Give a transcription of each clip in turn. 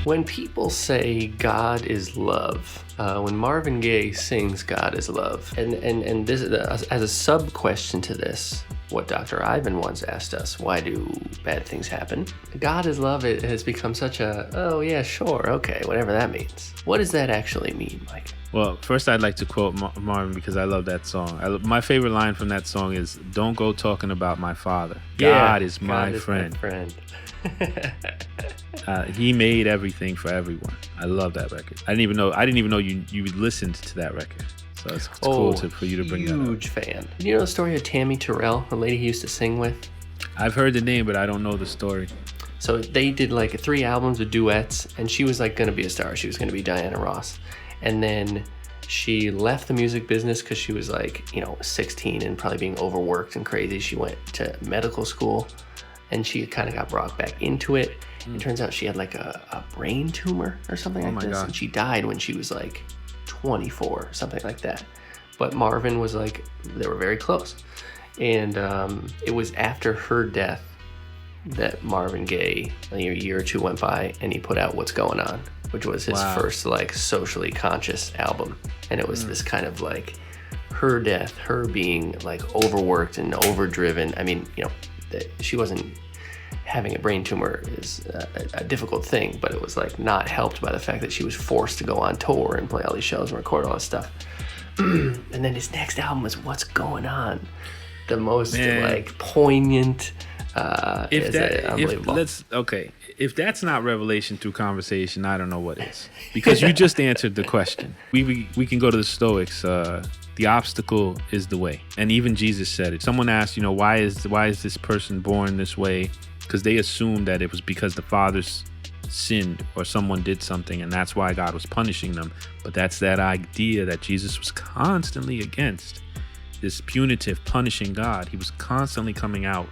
When people say God is love, when Marvin Gaye sings God is love, and this as a sub question to this, what Dr. Ivan once asked us, why do bad things happen? God is love, it has become such a, oh yeah, sure, okay, whatever that means. What does that actually mean, Mike? Well, first I'd like to quote Marvin because I love that song. My favorite line from that song is, "Don't go talking about my father. God is my friend." He made everything for everyone. I love that record. I didn't even know you listened to that record. So it's cool for you to bring that up. Huge fan. You know the story of Tammy Terrell, the lady he used to sing with? I've heard the name, but I don't know the story. So they did like 3 albums of duets, and she was like going to be a star. She was going to be Diana Ross. And then she left the music business because she was like, 16 and probably being overworked and crazy. She went to medical school, and she kind of got brought back into it. It turns out she had like a brain tumor or something like this. God. And she died when she was like 24, something like that. But Marvin was like, they were very close. And it was after her death that Marvin Gaye, a year or two went by, and he put out What's Going On, which was his first like socially conscious album. And it was this kind of like her death, her being like overworked and overdriven. I mean, she wasn't having a brain tumor is a difficult thing, but it was like not helped by the fact that she was forced to go on tour and play all these shows and record all this stuff. And then his next album was What's Going On, the most like poignant. If that's not revelation through conversation, I don't know what is. Because you just answered the question. We can go to the Stoics. The obstacle is the way, and even Jesus said it. Someone asked, why is this person born this way? Because they assumed that it was because the fathers sinned or someone did something, and that's why God was punishing them. But that's that idea that Jesus was constantly against, this punitive, punishing God. He was constantly coming out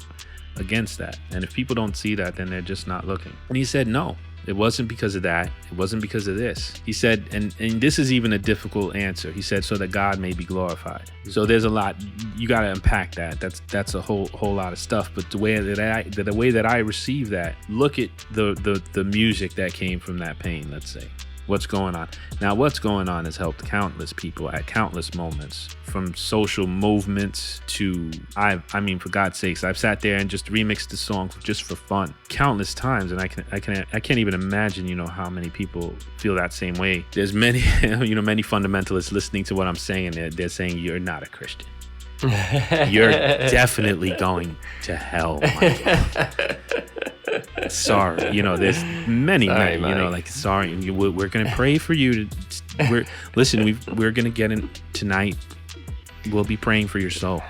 against that. And if people don't see that, then they're just not looking. And he said, no, it wasn't because of that. It wasn't because of this. He said, and this is even a difficult answer. He said, so that God may be glorified. So there's a lot, you got to unpack that. That's a whole lot of stuff. But the way that I receive that, look at the music that came from that pain, let's say. What's Going On? Now, What's Going On has helped countless people at countless moments, from social movements to, I mean, for God's sakes, I've sat there and just remixed the song just for fun countless times, and I can't even imagine, how many people feel that same way. There's many, many fundamentalists listening to what I'm saying. They're saying you're not a Christian. You're definitely going to hell, Michael. Sorry, there's many, sorry, we're gonna pray for you. We're gonna get in tonight. We'll be praying for your soul.